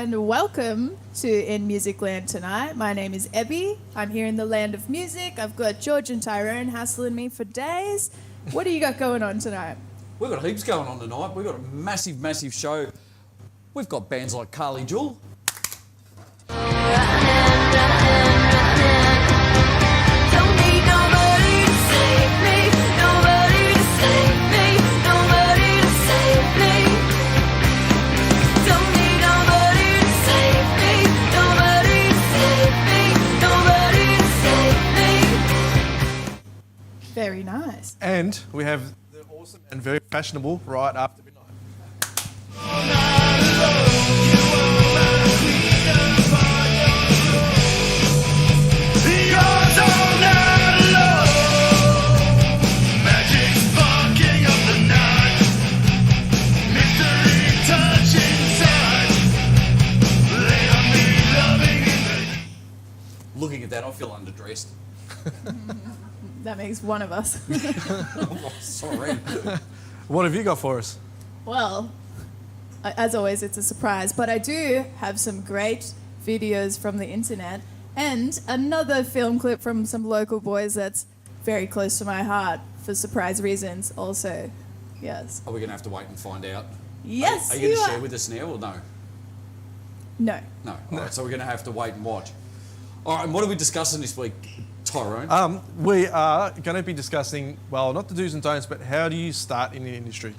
and welcome to In Musicland Tonight. My name is Ebby. I'm here in the land of music. I've got George and Tyrone hassling me for days. What do you got going on tonight? We've got heaps going on tonight. We've got a massive, massive show. We've got bands like Jewell. Very nice. And we have the awesome and very fashionable Riot after midnight. Looking at that, I feel underdressed. That makes one of us. Oh, sorry. What have you got for us? Well, as always, it's a surprise, but I do have some great videos from the internet and another film clip from some local boys that's very close to my heart for surprise reasons also. Yes. Are we going to have to wait and find out? Yes, Are you going to share with us now or no? No. No. All right, so we're going to have to wait and watch. All right, and what are we discussing this week, Tyrone? We are going to be discussing, well, not the do's and don'ts, but how do you start in the industry?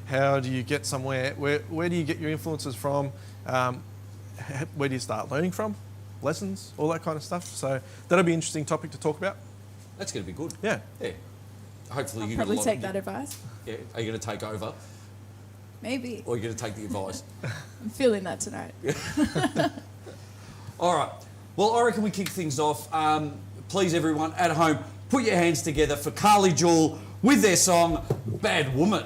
How do you get somewhere? Where do you get your influences from? Where do you start learning from? Lessons, all that kind of stuff. So that'll be an interesting topic to talk about. That's going to be good. Yeah. Yeah. Hopefully I'll you probably get a lot take that advice. Yeah. Are you going to take over Maybe. or are you going to take the advice? I'm feeling that tonight. All right. Well, I reckon we kick things off. Please, everyone at home, put your hands together for Jewell with their song, Bad Woman.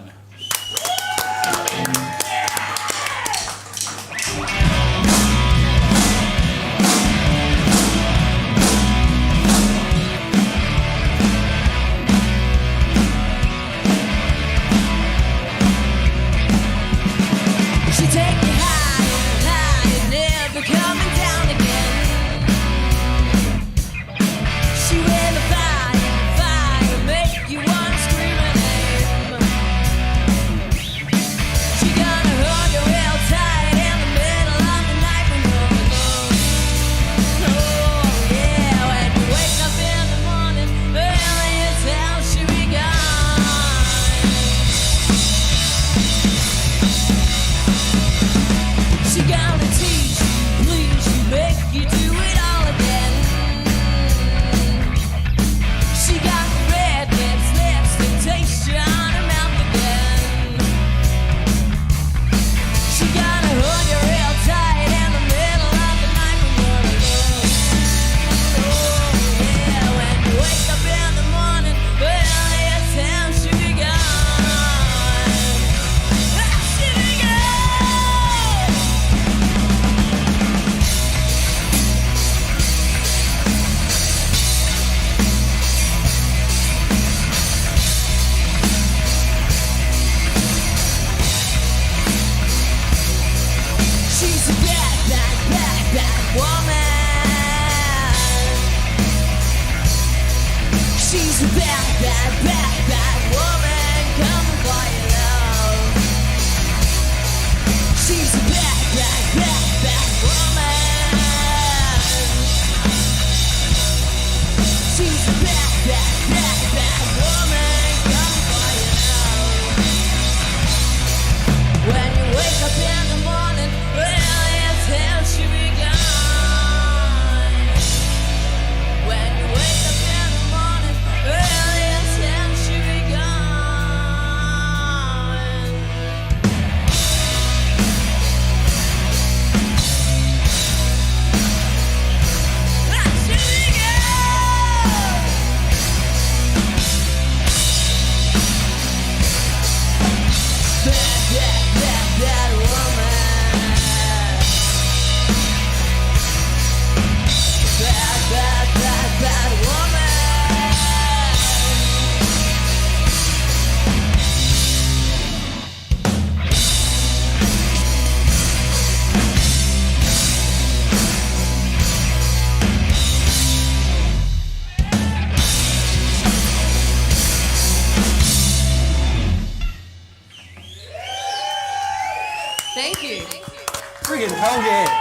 She take me high, never coming down again. She wear the fire, make you wanna scream her name.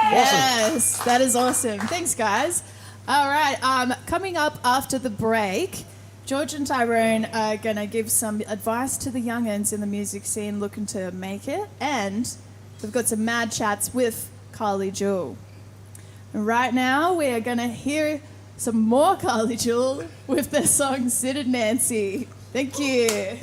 Yes, that is awesome. Thanks, guys. All right, coming up after the break, George and Tyrone are going to give some advice to the young'uns in the music scene looking to make it, and we've got some mad chats with Carly Jewell. And right now, we are going to hear some more Carly Jewell with their song Sid and Nancy. Thank you.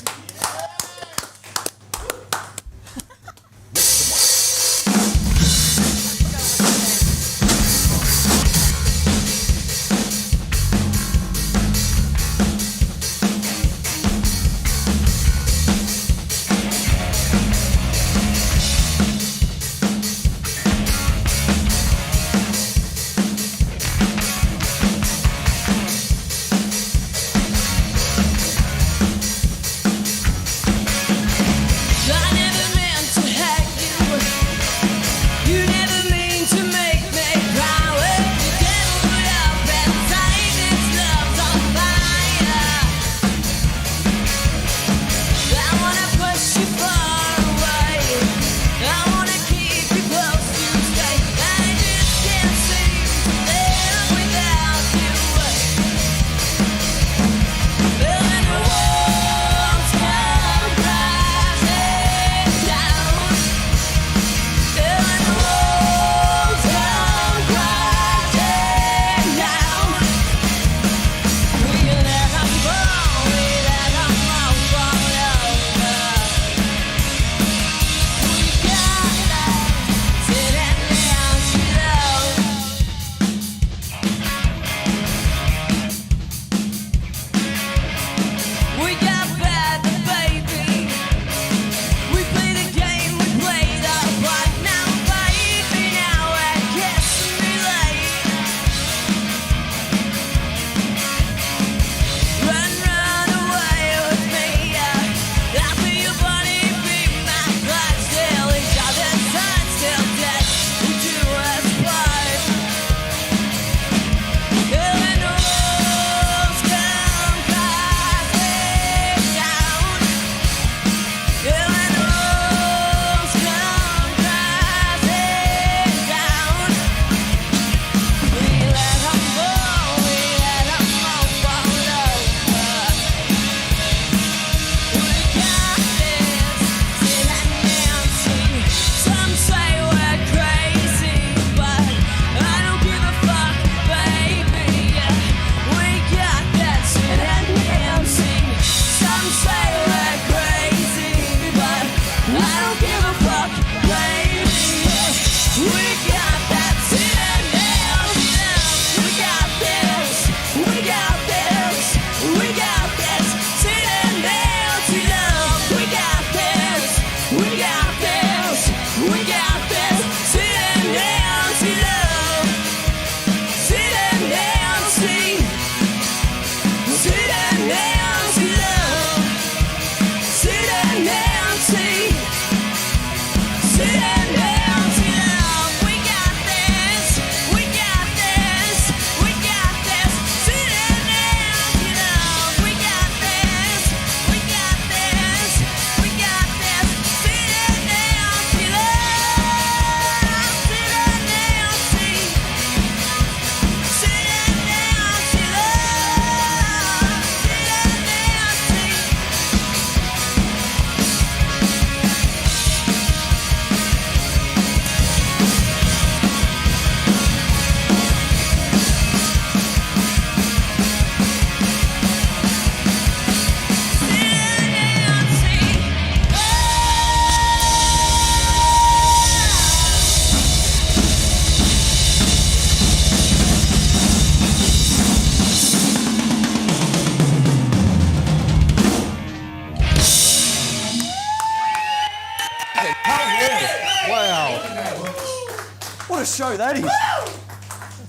What a show that is.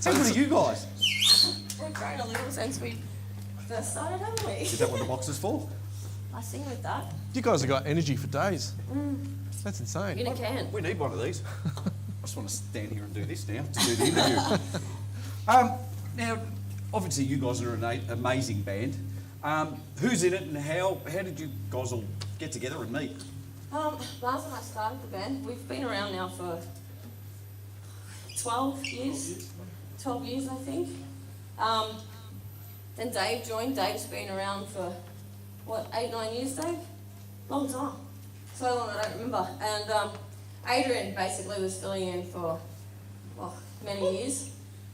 How good are you guys? We've grown a little since we first started, haven't we? Is that what the box is for? I sing with that. You guys have got energy for days. That's insane. In a can. We need one of these. I just want to stand here and do this now to do the interview. Now, obviously, you guys are an amazing band. Who's in it and how did you guys all get together and meet? Mars and I started the band. We've been around now for 12 years. 12 years, I think. Then Dave joined. Dave's been around for, 8, 9 years, Dave? Long time. So long I don't remember. And Adrian basically was filling in for, many years.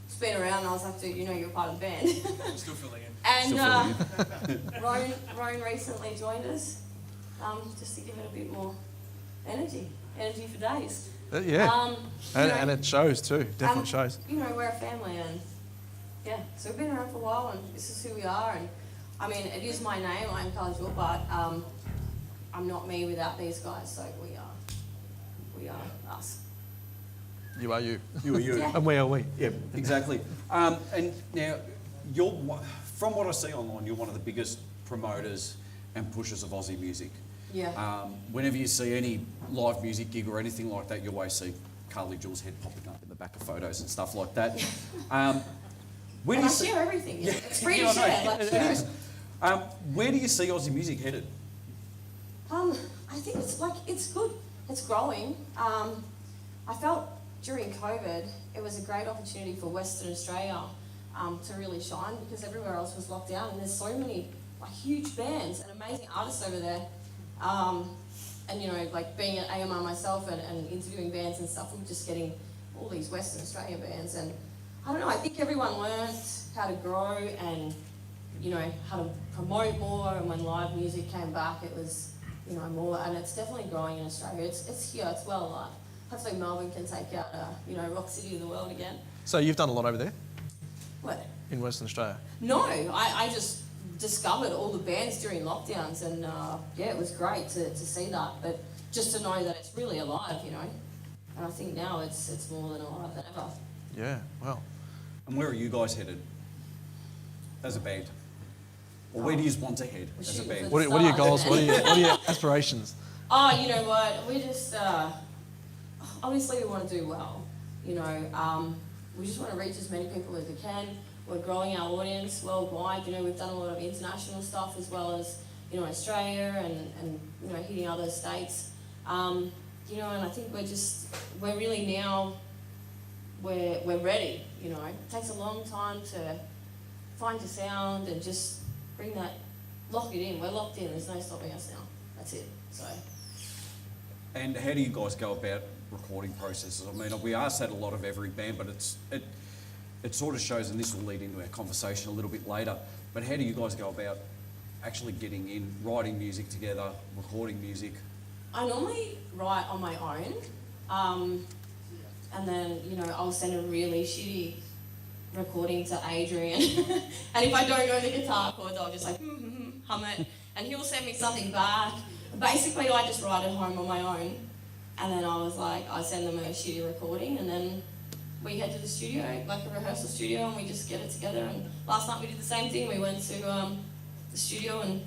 He's been around and I was like, dude, you know you're part of the band. I'm still filling in. And Ryan recently joined us, just to give it a bit more energy for days. Yeah, and know, it shows too, definitely shows. You know, we're a family and yeah, so we've been around for a while and this is who we are. And I mean, it is my name, I'm Carla Jewell, but I'm not me without these guys, so we are us. You are you. You are you. Yeah. And we are we. Yeah, exactly. And now, from what I see online, you're one of the biggest promoters and pushers of Aussie music. Yeah. Whenever you see any live music gig or anything like that, you always see Carly Jewell's head popping up in the back of photos and stuff like that. Where And do I you share everything. Yeah. It's free to I know. share. Like, It is. Where do you see Aussie music headed? I think it's good. It's growing. I felt during COVID it was a great opportunity for Western Australia to really shine because everywhere else was locked down and there's so many huge bands and amazing artists over there. And you know, like being at AMR myself and interviewing bands and stuff, we're just getting all these Western Australia bands and I don't know, I think everyone learned how to grow and, you know, how to promote more and when live music came back it was, you know, more and it's definitely growing in Australia. It's here, it's well alive. Hopefully Melbourne can take out, you know, rock city of the world again. So you've done a lot over there What? in Western Australia. No, I just discovered all the bands during lockdowns and yeah, it was great to see that, but just to know that it's really alive, you know. And I think now it's more than alive than ever. Yeah, wow. And where are you guys headed as a band? Or where do you want to head as a shooting band? for What are your goals? What are your aspirations? Oh, you know what? We just obviously we want to do well. You know, we just want to reach as many people as we can. We're growing our audience worldwide. You know, we've done a lot of international stuff as well as, you know, Australia and you know, hitting other states. You know, and I think we're really now, we're ready, you know. It takes a long time to find your sound and just bring that, lock it in. We're locked in, there's no stopping us now. That's it, so. And how do you guys go about recording processes? I mean, we ask that a lot of every band, but it sort of shows, and this will lead into our conversation a little bit later, but how do you guys go about actually getting in, writing music together, recording music? I normally write on my own, and then, you know, I'll send a really shitty recording to Adrian, and if I don't know the guitar chords, I'll just like, hum it, and he'll send me something back. Basically, I just write at home on my own, and then I send them a shitty recording, and then we head to the studio, like a rehearsal studio, and we just get it together. And last night we did the same thing. We went to the studio and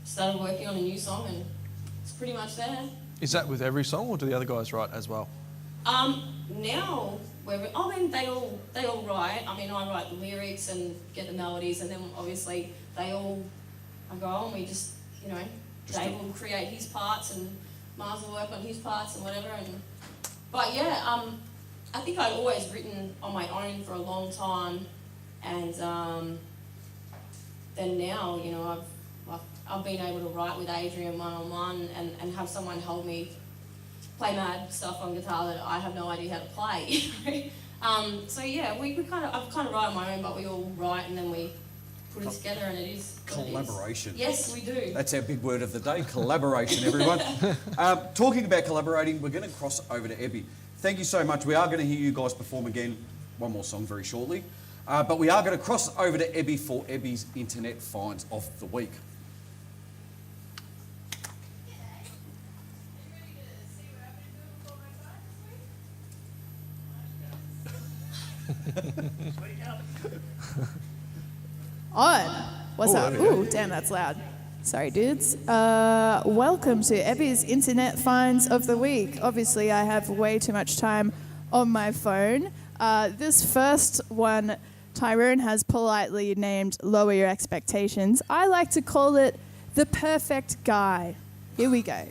started working on a new song, and it's pretty much there. Is that with every song, or do the other guys write as well? Now, they all write. I mean, I write the lyrics and get the melodies, and then obviously I go and we just, you know, Dave will create his parts and Mars will work on his parts and whatever. But yeah, I think I'd always written on my own for a long time, and then now, you know, I've been able to write with Adrian one-on-one and have someone help me play mad stuff on guitar that I have no idea how to play. So yeah, I've kind of write on my own, but we all write and then we put it together, and it is what it is. Collaboration. Yes, we do. That's our big word of the day, collaboration, everyone. Talking about collaborating, we're going to cross over to Ebby. Thank you so much. We are going to hear you guys perform again, one more song very shortly. But we are going to cross over to Ebby for Ebby's Internet Finds of the Week. On. What's Ooh, up? there we go. Ooh, damn, that's loud. Sorry, dudes. Welcome to Ebby's Internet Finds of the Week. Obviously, I have way too much time on my phone. This first one, Tyrone has politely named Lower Your Expectations. I like to call it the perfect guy. Here we go.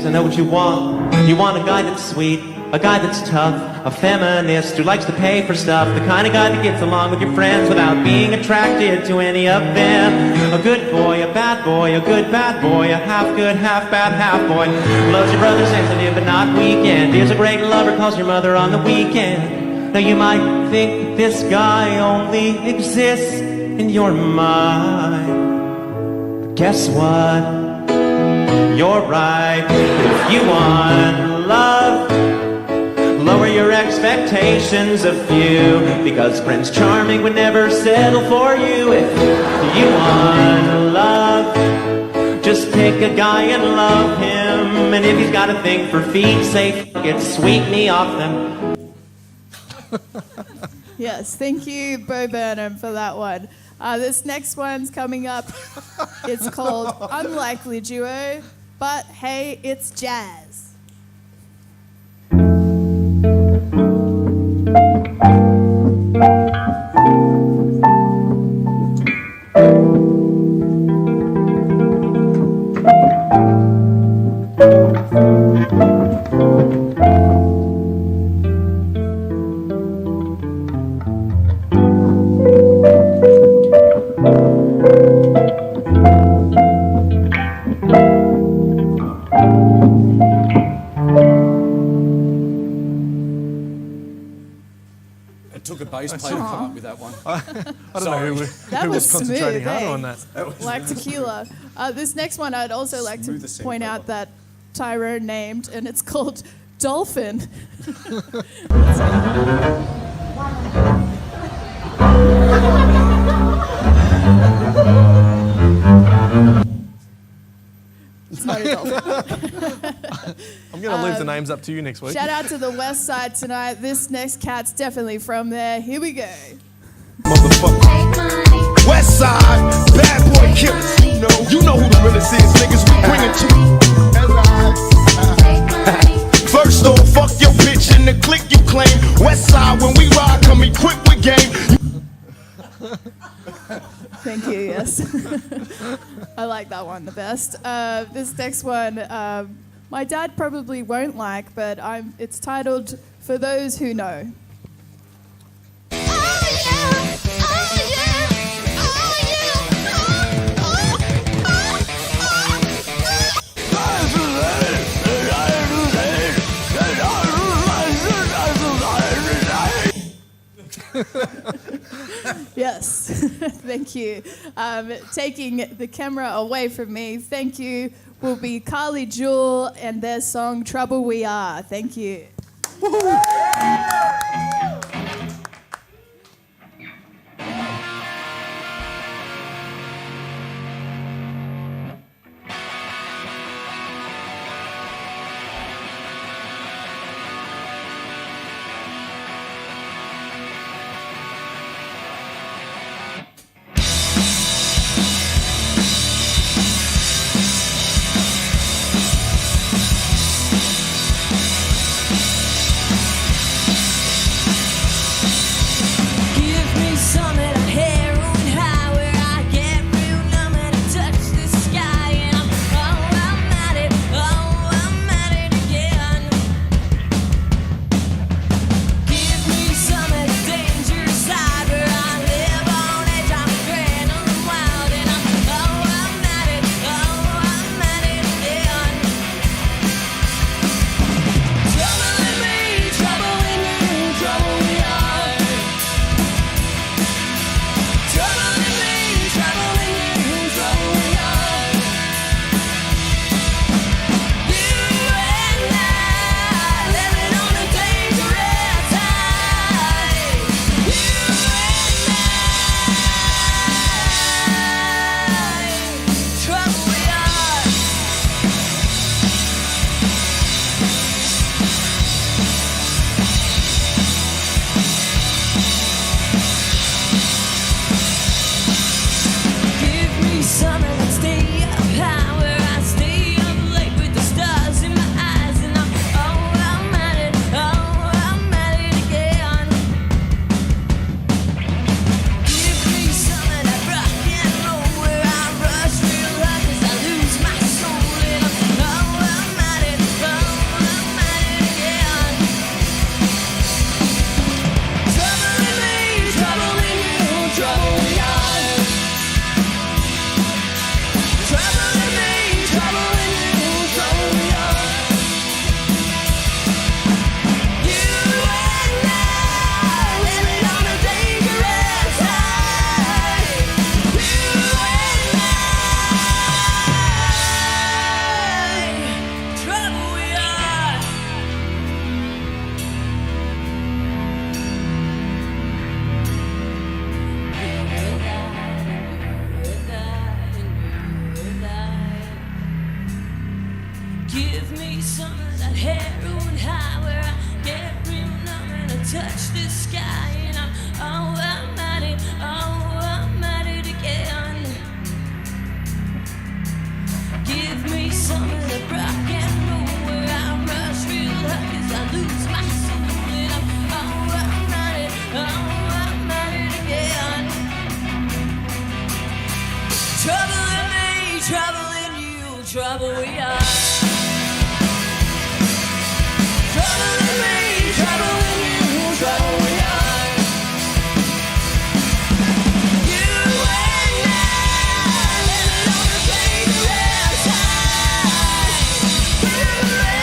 I know what you want. You want a guy that's sweet, a guy that's tough, a feminist who likes to pay for stuff, the kind of guy that gets along with your friends without being attracted to any of them. A good boy, a bad boy, a good bad boy, a half good, half bad, half boy. Loves your brother sensitive but not weekend. Is a great lover, calls your mother on the weekend. Now you might think that this guy only exists in your mind. But guess what? You're right. If you want love, lower your expectations a few, because Prince Charming would never settle for you. If you want love, just pick a guy and love him. And if he's got a thing for feet, say f*** it, sweep me off them. Yes, thank you, Bo Burnham, for that one. This next one's coming up. It's called Unlikely Duo, but hey, it's jazz. It took a bass player to come up with that one. I don't Sorry. know That who was was concentrating smooth, harder eh? on that. Like tequila. This next one I'd also like to Smooth as point sandpaper. out that Tyrone named, and it's called Dolphin. It's not a dolphin. I'm going to leave the names up to you next week. Shout out to the West Side tonight. This next cat's definitely from there. Here we go. Motherfucker. West Side, bad boy killers. You know who the realest is, niggas. We bring it to you. First off, fuck your bitch and the click you claim. West Side, when we ride, come equipped with game. Thank you, yes. I like that one the best. This next one, my dad probably won't like, but it's titled For Those Who Know. Yes, thank you. Taking the camera away from me, thank you, will be Carly Jewell and their song Trouble We Are. Thank you. trouble we are. Trouble with me, trouble with you, trouble we are. You and I living on the dangerous side. You and I.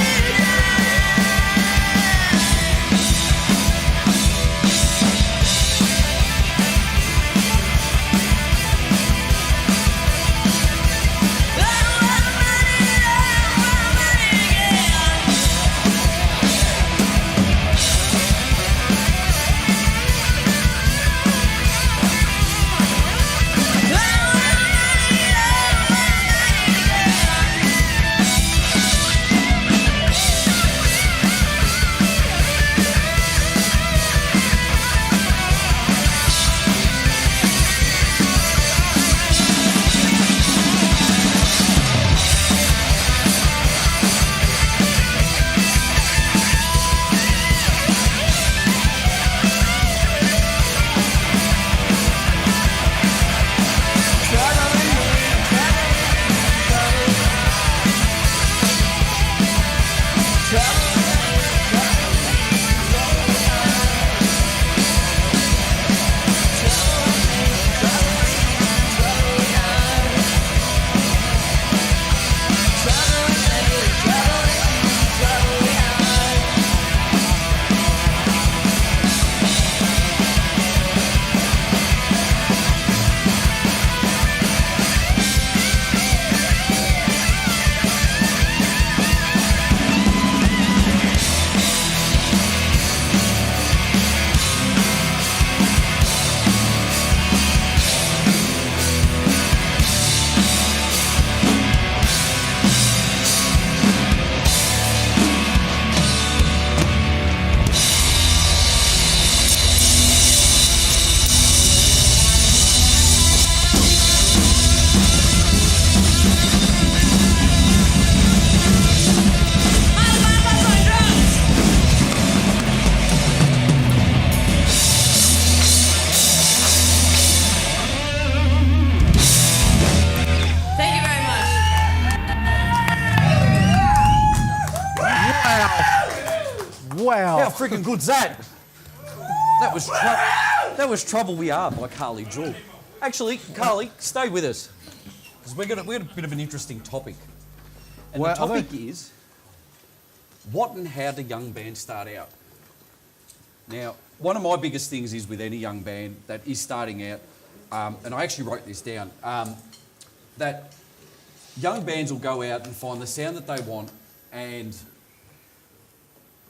Wow. How freaking good's that? That was Trouble We Are by Carly Jewell. Actually, Carly, stay with us. Because we got a bit of an interesting topic. And Well, the topic is, what and how do young bands start out? Now, one of my biggest things is with any young band that is starting out, and I actually wrote this down, that young bands will go out and find the sound that they want and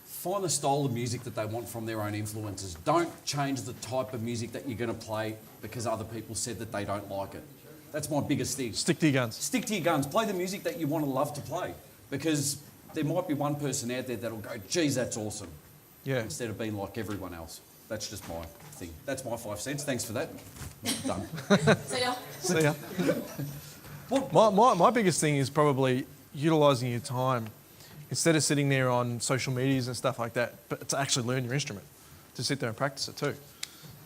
find the style of music that they want from their own influences. Don't change the type of music that you're going to play because other people said that they don't like it. That's my biggest thing. Stick to your guns. Stick to your guns. Play the music that you want to love to play, because there might be one person out there that'll go, geez, that's awesome, Yeah. instead of being like everyone else. That's just my thing. That's my 5 cents. Thanks for that. Done. See ya. See ya. My biggest thing is probably utilising your time instead of sitting there on social medias and stuff like that, but to actually learn your instrument, to sit there and practice it too.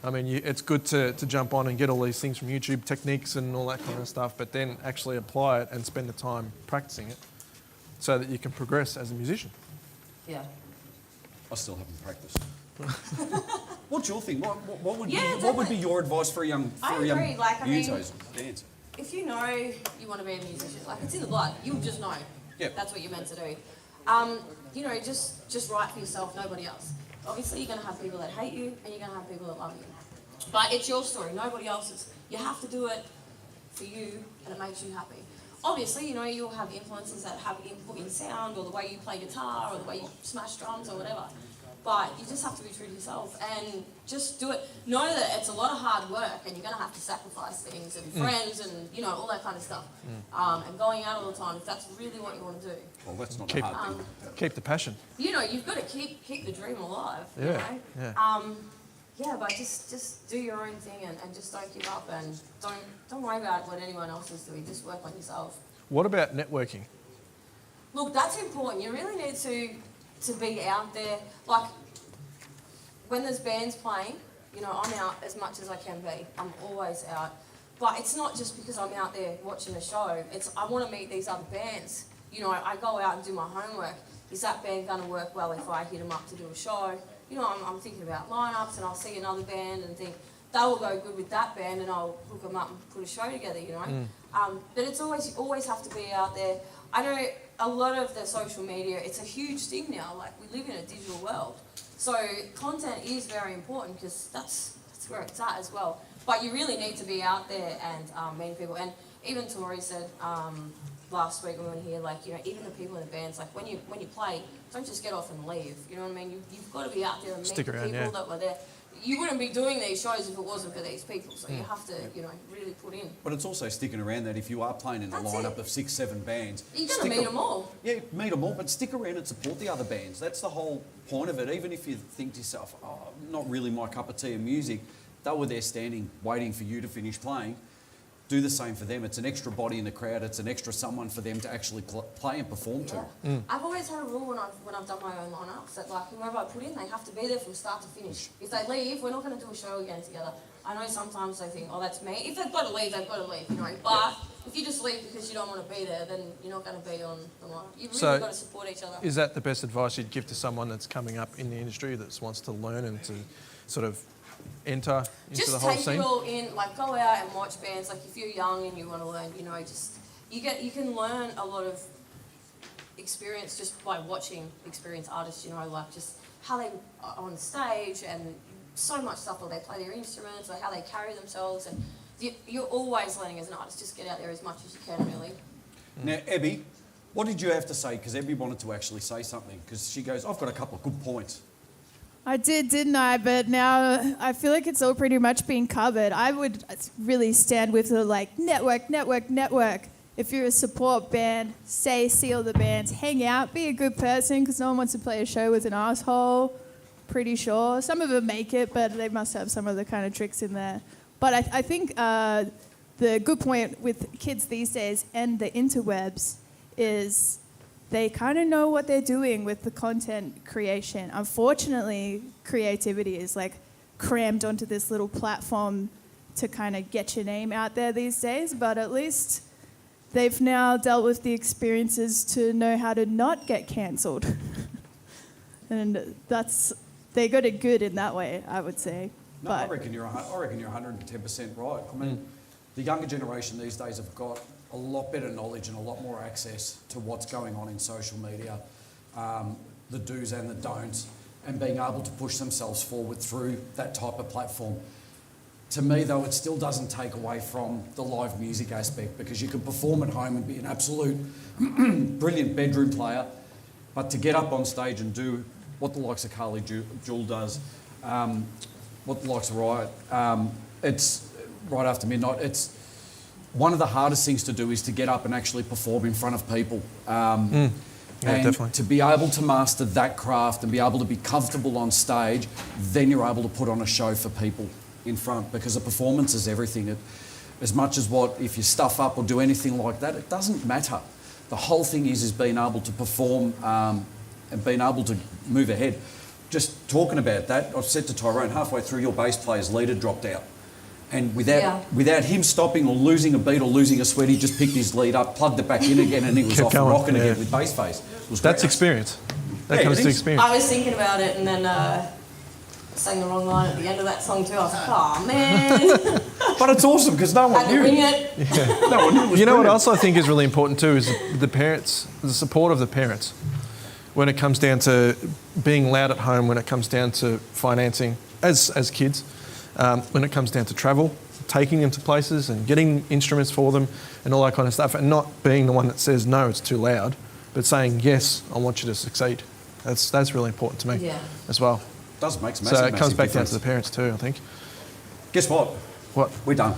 I mean, it's good to jump on and get all these things from YouTube, techniques and all that kind of stuff, but then actually apply it and spend the time practicing it so that you can progress as a musician. Yeah. I still haven't practiced. What's your thing? What would Yeah, what would be your advice for a young I agree, like, I mean- musos, bands? If you know you want to be a musician, like it's in the blood, you'll just know. Yep. That's what you're meant to do. You know, just write for yourself, nobody else. Obviously, you're going to have people that hate you, and you're going to have people that love you. But it's your story, nobody else's. You have to do it for you, and it makes you happy. Obviously, you know, you'll have influences that have input in sound, or the way you play guitar, or the way you smash drums, or whatever. But you just have to be true to yourself and just do it. Know that it's a lot of hard work, and you're going to have to sacrifice things and friends and, you know, all that kind of stuff. And going out all the time, if that's really what you want to do. Well, that's not Keep- a hard thing. Keep the passion. You know, you've got to keep the dream alive. Yeah, You know? yeah. Yeah, but just do your own thing and just don't give up and don't worry about what anyone else is doing. Just work on yourself. What about networking? Look, that's important. You really need to be out there. Like, when there's bands playing, you know, I'm out as much as I can be. I'm always out. But it's not just because I'm out there watching a show. It's I want to meet these other bands. You know, I go out and do my homework. Is that band going to work well if I hit them up to do a show? You know, I'm thinking about lineups, and I'll see another band and think they will go good with that band, and I'll hook them up and put a show together. You know, but it's always, you always have to be out there. I know a lot of the social media, it's a huge thing now. Like, we live in a digital world, so content is very important because that's where it's at as well. But you really need to be out there and meeting people. And even Tori said last week when we were here, like, you know, even the people in the bands, like, when you play, don't just get off and leave. You know what I mean? You've got to be out there and meet the people that were there. You wouldn't be doing these shows if it wasn't for these people, so you have to, you know, really put in. But it's also sticking around that if you are playing in a lineup of 6, 7 bands... You're going to meet them all. Yeah, meet them all, but stick around and support the other bands. That's the whole point of it. Even if you think to yourself, oh, not really my cup of tea of music, they were there standing, waiting for you to finish playing. Do the same for them. It's an extra body in the crowd. It's an extra someone for them to actually play and perform to. I've always had a rule when I've done my own lineups that, like, whoever I put in, they have to be there from start to finish. If they leave, we're not going to do a show again together. I know sometimes they think, oh, that's me. If they've got to leave, they've got to leave, you know. But if you just leave because you don't want to be there, then you're not going to be on the lineup. You've really got to support each other. Is that the best advice you'd give to someone that's coming up in the industry that wants to learn and to sort of enter into the whole scene? Just take it all in, like, go out and watch bands. Like, if you're young and you want to learn, you know, just you can learn a lot of experience just by watching experienced artists, you know, like just how they are on stage and so much stuff, or they play their instruments, or how they carry themselves, and you're always learning as an artist. Just get out there as much as you can, really. Now, Abby, what did you have to say? Because Abby wanted to actually say something, because she goes, I've got a couple of good points. I did, didn't I? But now I feel like it's all pretty much being covered. I would really stand with the, like, network. If you're a support band, see other bands, hang out, be a good person, because no one wants to play a show with an asshole. Pretty sure. Some of them make it, but they must have some of the kind of tricks in there. But I think the good point with kids these days and the interwebs is they kind of know what they're doing with the content creation. Unfortunately, creativity is, like, crammed onto this little platform to kind of get your name out there these days, but at least they've now dealt with the experiences to know how to not get cancelled. And they got it good in that way, I would say. No, I reckon you're 110% right. I mean, the younger generation these days have got a lot better knowledge and a lot more access to what's going on in social media, the do's and the don'ts, and being able to push themselves forward through that type of platform. To me, though, it still doesn't take away from the live music aspect, because you can perform at home and be an absolute brilliant bedroom player, but to get up on stage and do what the likes of Carly Jewell does, what the likes of Riot, it's right after midnight. It's one of the hardest things to do is to get up and actually perform in front of people. And definitely. To be able to master that craft and be able to be comfortable on stage, then you're able to put on a show for people in front, because a performance is everything. As much as if you stuff up or do anything like that, it doesn't matter. The whole thing is being able to perform and being able to move ahead. Just talking about that, I've said to Tyrone, halfway through your bass player's leader dropped out. And without him stopping or losing a beat or losing a sweat, he just picked his lead up, plugged it back in again, and he was off and rocking again with bass face. That's experience. That comes to experience. I was thinking about it, and then sang the wrong line at the end of that song too. I was like, oh man. But it's awesome because no one knew. Had to ring it. Yeah. No one knew it was You know what brilliant. else I think is really important too is the parents, the support of the parents. When it comes down to being loud at home, when it comes down to financing as kids, when it comes down to travel, taking them to places and getting instruments for them and all that kind of stuff, and not being the one that says, no, it's too loud, but saying, yes, I want you to succeed. That's really important to me as well. Does make some So it comes back down difference. to the parents too, I think. Guess what? What? We're done.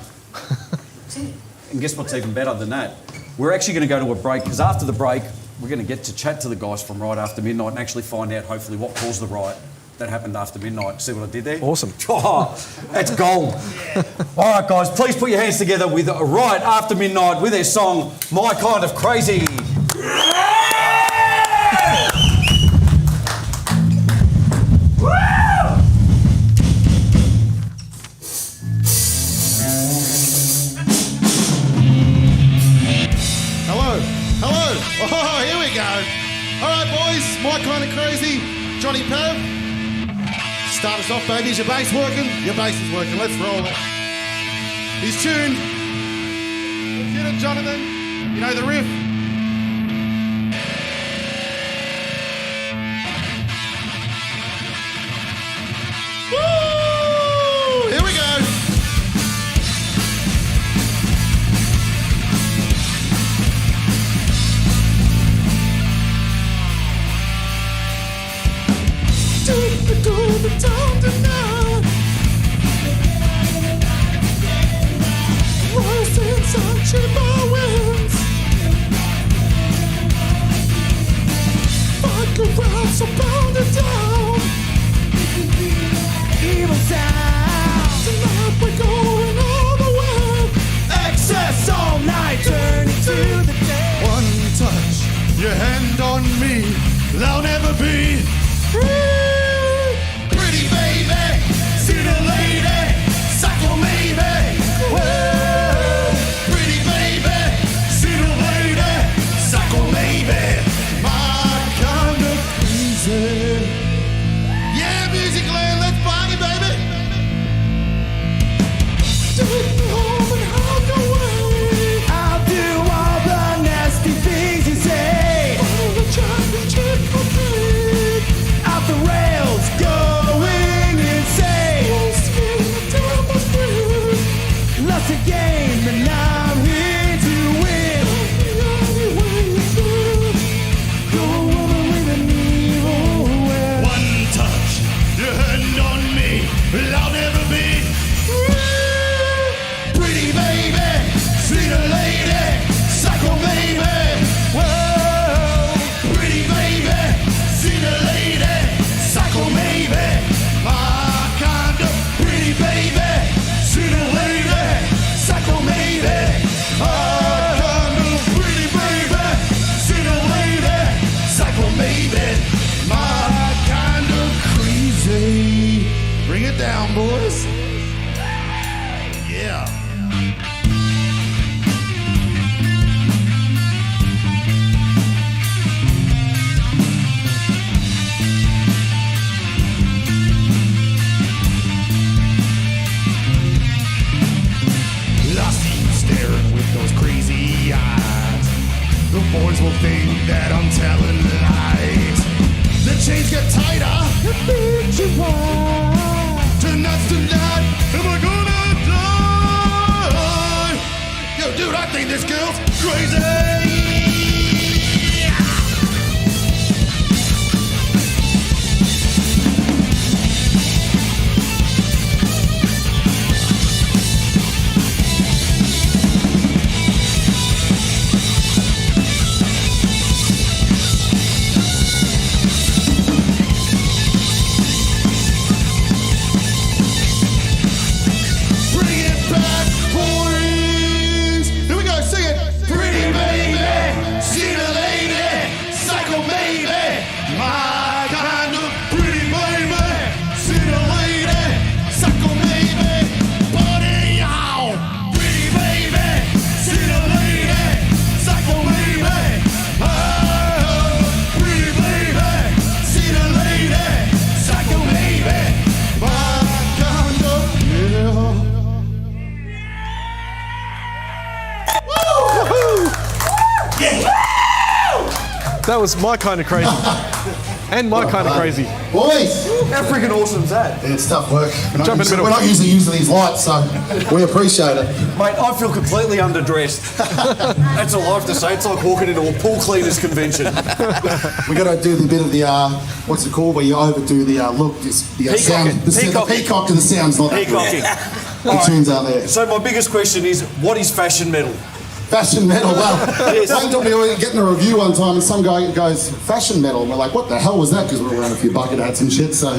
And guess what's even better than that? We're actually going to go to a break, because after the break, we're going to get to chat to the guys from Riot After Midnight and actually find out, hopefully, what caused the riot that happened after midnight. See what I did there? Awesome. Oh, that's gold. All right, guys, please put your hands together with Riot After Midnight with their song, My Kind of Crazy. Start us off, baby. Is your bass working? Your bass is working. Let's roll it. He's tuned. Let's get it, Jonathan. You know the riff. Woo! Here we go. So pound it down. Evil sound. Tonight we're going all the way. Excess all night, turning to the day. One touch, your hand on me, they'll never be free. Pretty baby, see the lady, psycho maybe. Whoa. Pretty baby, see the lady, psycho maybe. My kind of crazy. Yeah, Musicland, let's party, baby. Take me home and hide away. I'll do all the nasty things you say. All the championship complete. Off the rails, going insane. Lost a game and I'm here to win. Go on with an evil will. One touch, your hand on me, I'll never be free. Pretty baby, sweet lady, psycho baby. Whoa. Pretty baby, sweet lady, psycho baby. My kind of pretty baby, sweet lady, psycho baby. My kind of pretty baby, sweet lady, psycho baby. My kind of crazy. Bring it down, boys. Yeah. I see you staring with those crazy eyes. The boys will think that I'm telling lies. The chains get tighter. The beat you want. Tonight's tonight. Am I gonna die? Yo, dude, I think this girl's crazy. Bring it back, boys. Here we go, sing it. Pretty baby, see the lady, psycho baby. My kind of pretty baby, see the lady, psycho baby. Party y'all. Pretty baby, see the lady, psycho baby. Oh, pretty baby, see the lady, psycho baby. My kind of yeah. That was my kind of crazy. And my kind of crazy. Boys, How freaking awesome is that? it's tough work. Jump in the middle. We're not usually using these lights, so we appreciate it. Mate, I feel completely underdressed. That's all I have to say. It's like walking into a pool cleaners convention. We got to do the bit of the what's it called, where you overdo the look, just the sound, the Peacocking. peacock to the sounds, not Peacocking. the tunes out there. So my biggest question is, what is fashion metal? Fashion metal. Well, Yes. Wayne told me we were getting a review one time, and some guy goes fashion metal, and we're like, what the hell was that? Because we were wearing a few bucket hats and shit. So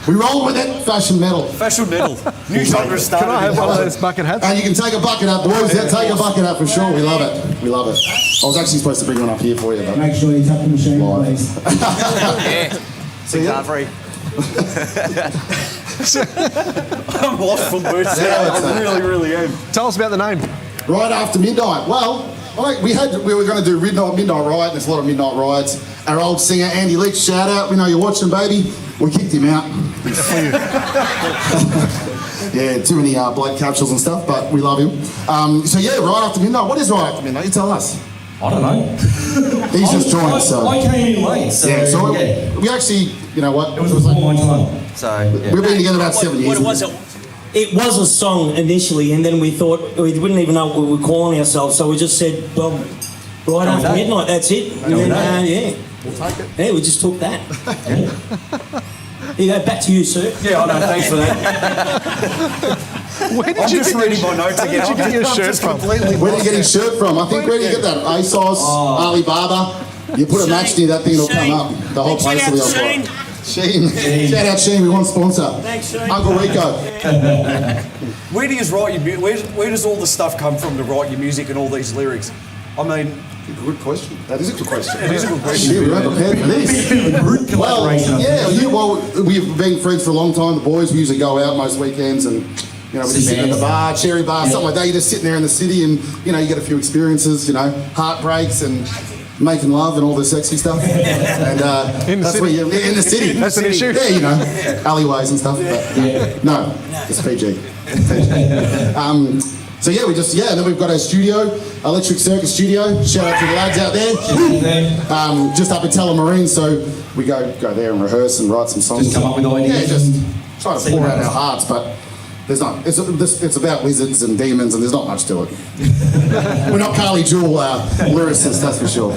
we rolled with it. Fashion metal. Fashion metal. New genre started. Can I have one of those bucket hats? And you can take a bucket hat, boys. Yeah, take a bucket hat for sure. We love it. We love it. I was actually supposed to bring one up here for you, but Make sure you tap the machine, please. Yeah. so, yeah. Free. I'm lost for words. Yeah, I really, really am. Tell us about the name. Right after midnight. Well, we were going to do midnight riot. There's a lot of midnight riots. Our old singer Andy Leach, shout out. We know you're watching, baby. We kicked him out. Yeah, too many blood capsules and stuff, but we love him. So yeah, Right After Midnight. What is Right After Midnight? You tell us. I don't know. He's just joined, so... I came in late, so... Yeah, so we actually, you know what? It was before my time. So, yeah. We've been together about 7 years. What was it? It was a song initially, and then we thought we didn't even know what we were calling ourselves, so we just said, well, Right After Midnight, that's it. And then, yeah. We'll take it. Yeah, we just took that. Here you go, back to you, sir. Yeah, I know, thanks for that. Where did I'm you just reading my notes again. Where did you get your shirt from? Where did you get his shirt from? I think, where did you get that? ASOS, Alibaba. You put a match near that thing, it'll come up. The whole place will be on fire. Sheen. Shout out Sheen, we want a sponsor. Thanks, Sheen. Uncle Rico. Where do you write your where does all the stuff come from to write your music and all these lyrics? I mean, good question. That is a good question. It is a good question. Shit, we weren't prepared for this. Well, we've been friends for a long time. The boys, we usually go out most weekends and, you know, we just sit at the bar, cherry bar, something like that. You're just sitting there in the city and, you know, you get a few experiences, you know, heartbreaks and making love and all the sexy stuff. And that's where you're in the city. That's an issue. Yeah, you know, alleyways and stuff. But, no, it's PG. So yeah, and then we've got our studio, Electric Circus Studio. Shout out to the lads out there. Just up in Tullamarine, so we go there and rehearse and write some songs. Just come up with ideas. Yeah, just try to pour out our hearts, but there's not. It's about wizards and demons, and there's not much to it. We're not Carly Jewell lyricists, that's for sure.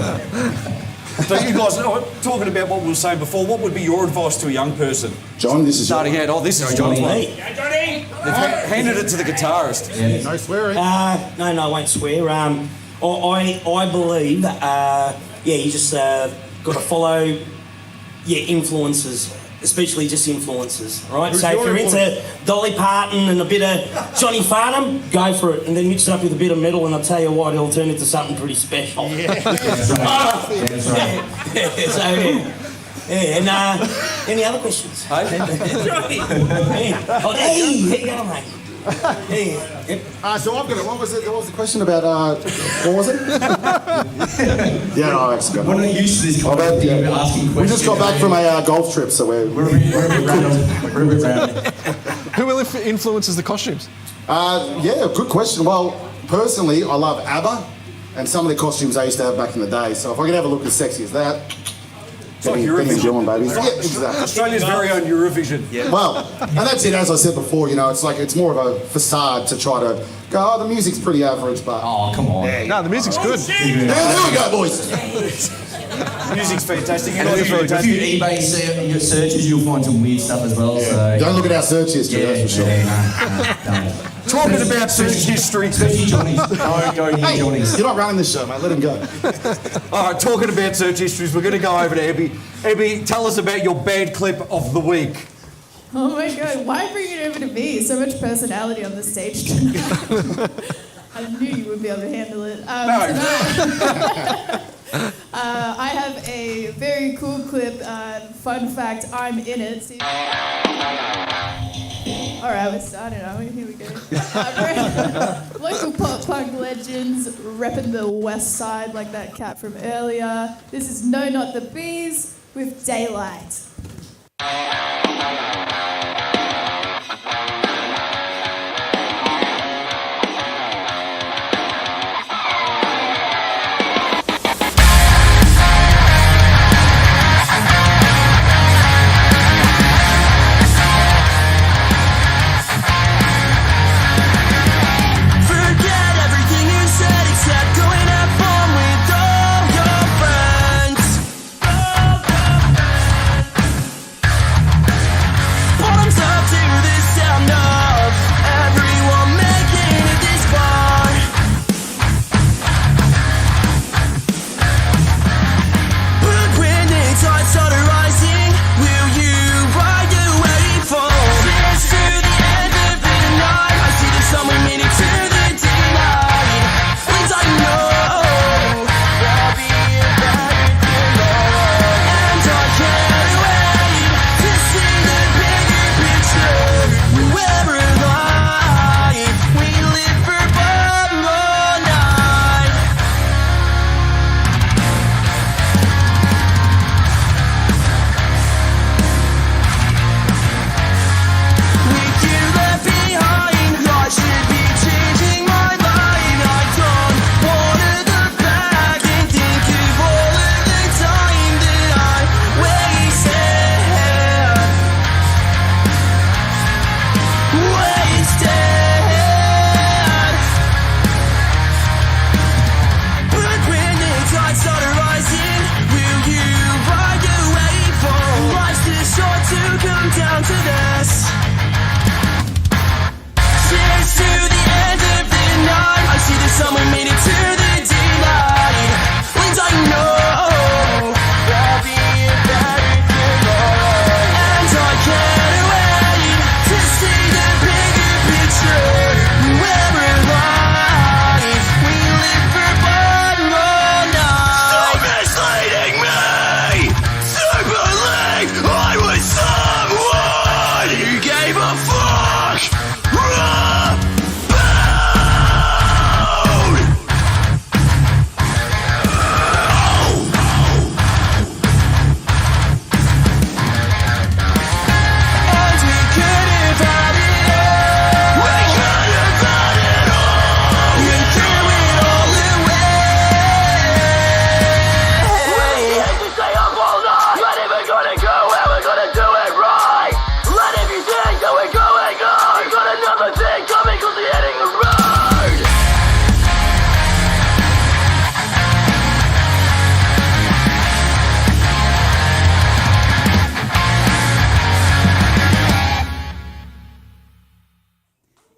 So you guys, talking about what we were saying before, what would be your advice to a young person? John, this is starting out. Oh, this is John's one. Yeah, They've handed it to the guitarist. Yeah. No swearing. No, I won't swear. I believe, you just got to follow your influences, especially just influences, right? So if you're into Dolly Parton and a bit of Johnny Farnham, go for it, and then mix it up with a bit of metal, and I'll tell you what, it'll turn into something pretty special. Yeah. And any other questions? Hey? Hey, how you going, mate? Hey. So I've got it. What was the question about? What was it? Yeah, no, I actually got it. We're not used to this kind of thing. We're asking questions. We just got back from a golf trip, so we're a bit random. We're a bit random. Who influences the costumes? Yeah, good question. Well, personally, I love ABBA and some of the costumes I used to have back in the day. So if I could have a look as sexy as that. It's like Eurovision. Baby. Yeah, exactly. Australia's very own Eurovision. Yeah. Well, and that's it, as I said before, you know, it's more of a facade to try to go, oh, the music's pretty average, but... Oh, come on. Yeah, No, the music's good. there we go, boys. Music's fantastic. And if you eBay your searches, you'll find some weird stuff as well. So Don't look at our search history, that's for sure. Don't. Talking about search history. Especially Johnny's. Don't go near Johnny's. You're not running this show, mate. Let him go. All right, talking about search histories, we're going to go over to Abby. Abby, tell us about your bad clip of the week. Oh my God, why bring it over to me? So much personality on the stage tonight. I knew you would be able to handle it. Tonight, I have a very cool clip. Fun fact, I'm in it. See? All right, we're starting. Here we go. Local pop punk legends repping the west side like that cat from earlier. This is No Not the Bees with Daylight. Boy,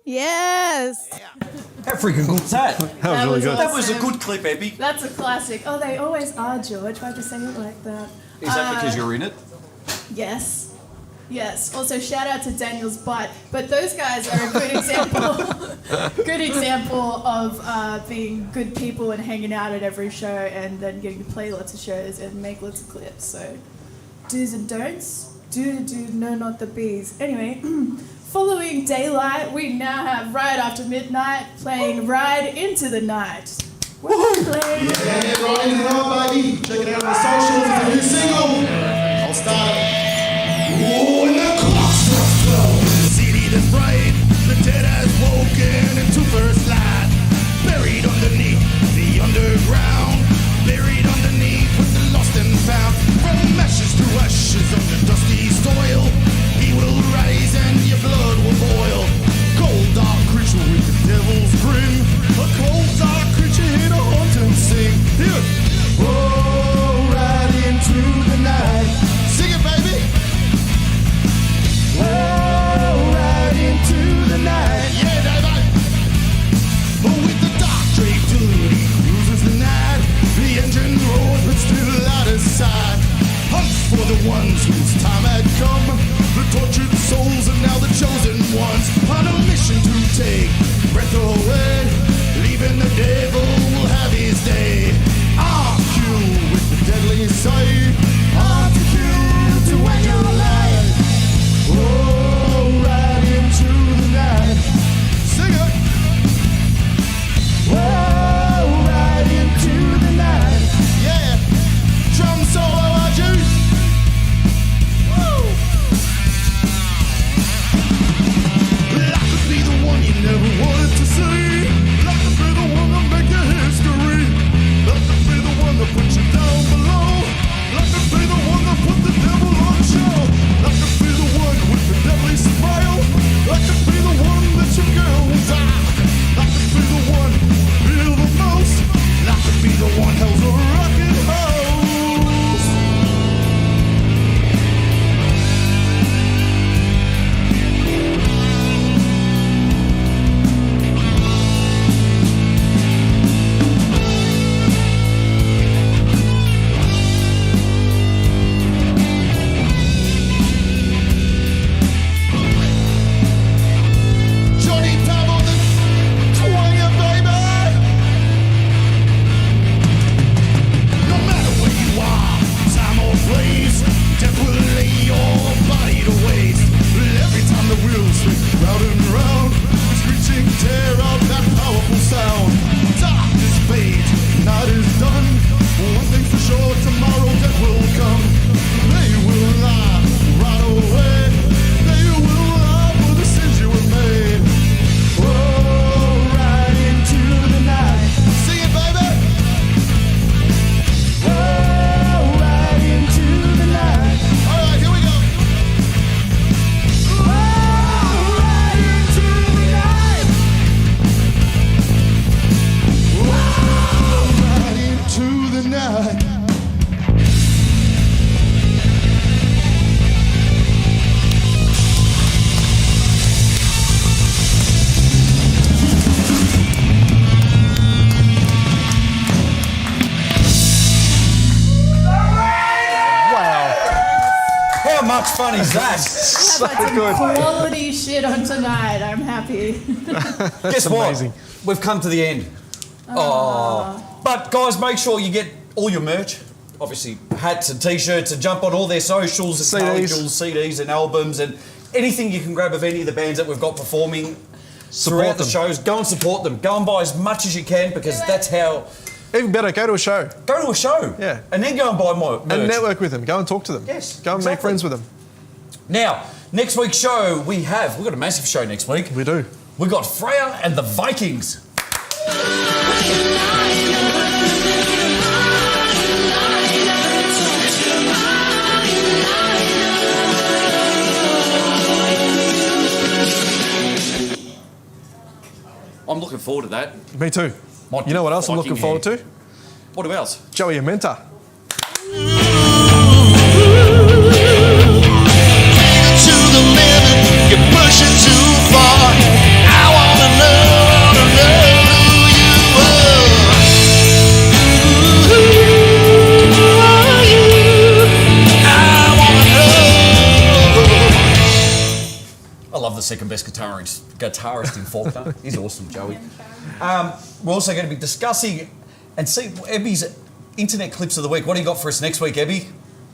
Yes. How freaking good was that? That was really good. That was a awesome. good clip, Epi. That's a classic. Oh, they always are, George. Why'd you say it like that? Is that because you're in it? Yes. Yes. Also, shout out to Daniel's butt. But those guys are a good example. Good example of being good people and hanging out at every show and then getting to play lots of shows and make lots of clips. So, do's and don'ts. Do, no, not the bees. Anyway, following Daylight, we now have Riot After Midnight playing Ride Into the Night. Woohoo! Playing. Yeah, right into the night, baby. Check it out on the socials. It's a new single. I'll start it. Oh, and the clock strikes 12. The city that's bright, the dead has woken into first light. Buried underneath the underground, buried underneath with the lost and found. From ashes to ashes of the dusty soil, he will rise and your blood will boil. Cold dark creature with the devil's grin, a cold dark creature here to haunt and sing. Here, oh, right into the night. Sing it, baby. Oh, right into the night. Yeah, David. Oh, with the dark draped hood, he cruises the night. The engine roars, but still out of sight. Hunts for the ones whose time had come. The tortured souls are now the chosen ones. On a mission to take breath away. Leaving the devil will have his day. I'll kill with the deadly sight. I'll kill to end your life. Oh, right into the night. Sing it. Oh, right into the night. Yeah. Drum solo, Arju. Woo. Like to be the one you never wanted to see. Like to be the one that make your history. Like to be the one that put you down below. Like to be the one that put the devil on show. Like to be the one with the deadly smile. Like to be the one that your girl will die. Like to be the one feel the most. Like to be the one hell's a rockin' house. Johnny Tab on the twanger, baby. No matter where you are, time or place, death will lay your body to waste. Every time the wheels swing round and round, the screeching tear of that powerful sound. Darkness fades, night is done. One thing's for sure, tomorrow death will come. They will lie right away. They will lie for the sins you have made. Oh, right into the night. Sing it, baby. Oh, right into the night. All right, here we go. Oh, right into the night. Oh, right into the night. How much fun is that? We have had some quality shit on tonight. I'm happy. Guess what? amazing. We've come to the end. Oh. But guys, make sure you get all your merch. Obviously, hats and t-shirts, and jump on all their socials, CDs and albums, and anything you can grab of any of the bands that we've got performing throughout the shows. Go and support them. Go and buy as much as you can, because that's how... Even better, go to a show. Go to a show. Yeah. And then go and buy my merch. And network with them. Go and talk to them. Yes, Go and make friends with them. Now, next week's show, we've got a massive show next week. We do. We've got Freya and the Vikings. I'm looking forward to that. Me too. You know what else I'm looking forward to? What else? Joey and Mentor. To the limit, you're pushing too far. I second best guitarist in Faulkner. He's awesome, Joey. We're also going to be discussing and see Ebby's internet clips of the week. What do you got for us next week, Ebby?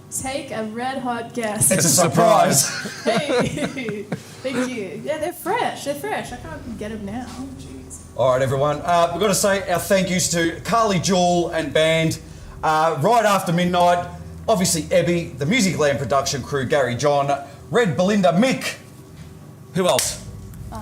Take a red hot guess. It's a surprise. Hey, thank you. Yeah, they're fresh. I can't get them now. Jeez. All right, everyone. We've got to say our thank yous to Carly, Jewell and band. Right after midnight, obviously Ebby, the Musicland production crew, Gary, John, Red, Belinda, Mick. Who else?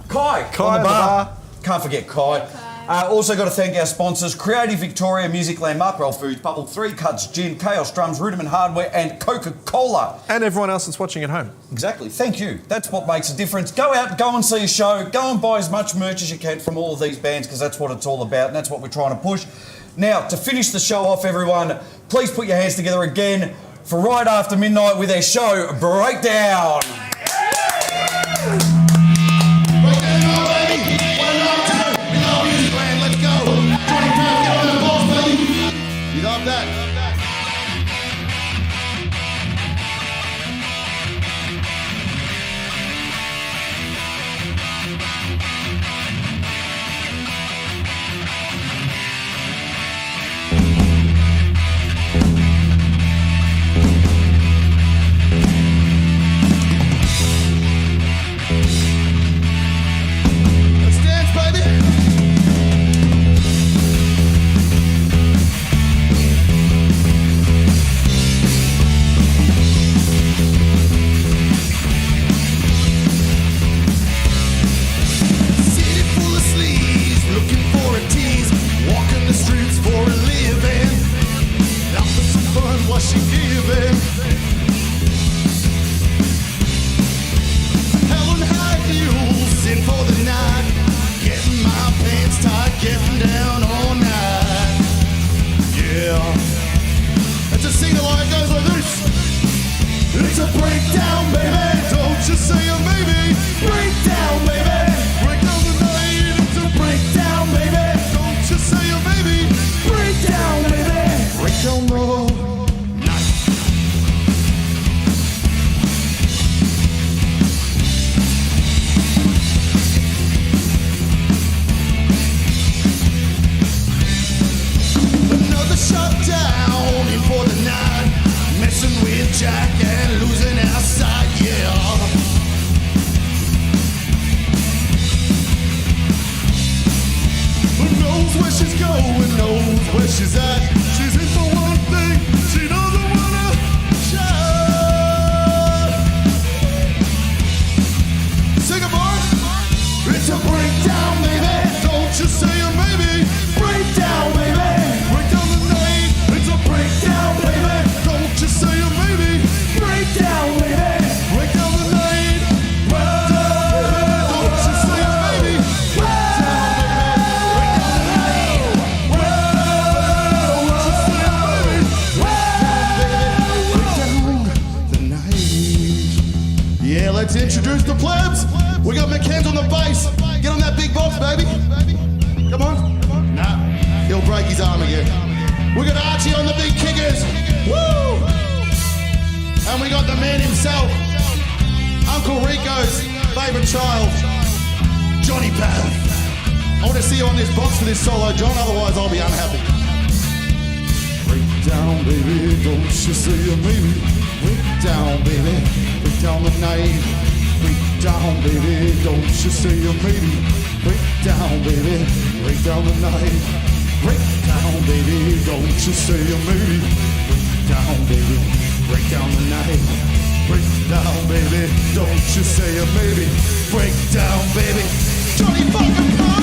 Kai on the bar. Can't forget Kai. Also got to thank our sponsors, Creative Victoria, Musicland, Markwell Foods, Bubble 3 Cuts, Gin, Chaos Drums, Rudiment Hardware and Coca-Cola. And everyone else that's watching at home. Exactly. Thank you. That's what makes a difference. Go out, go and see a show, go and buy as much merch as you can from all of these bands because that's what it's all about and that's what we're trying to push. Now, to finish the show off, everyone, please put your hands together again for Right After Midnight with their show, Breakdown. You love that? Let's dance, baby. City full of sleaze, looking for a tease, walking the streets for a living. Out for some fun, what she giving? Hell and high heels, in for the night, getting my pants tight, getting down all night. Yeah, let's just sing it like it goes like this. It's a breakdown, baby. Don't you say a maybe. Breakdown, baby. Break down the night. It's a breakdown, baby. Don't you say a maybe. Breakdown, baby. Break down the night. Another shutdown in for the night. Messing with Jack and losing our sight, yeah. Who knows where she's going, knows where she's at. She's in for one thing, she doesn't wanna shine. Sing it, boy. It's a breakdown, baby. Don't you say a maybe. Breakdown, baby. Break down the night. It's a breakdown, baby. Don't you say a maybe. Breakdown, baby. Break down the night. Don't you say a maybe. Breakdown, baby. Break down the night. Don't you say a maybe. Break down the night. Yeah, let's introduce the plebs. We got McCann on the bass. Get on that big box, baby. Come on. Nah, he'll break his arm again. We got Archie on the big kickers. Woo! And we got the man himself, Uncle Rico's favourite child, Johnny Pat. I want to see you on this box for this solo, John, otherwise I'll be unhappy. Break down, baby, don't you say a maybe. Break down, baby, break down the night. Break down, baby, don't you say a maybe. Break down, baby, break down the night. Break down, baby, don't you say a maybe. Break down, baby, break down the night. Break down, baby, don't you say a maybe. Break down, baby, Johnny fucking Pine.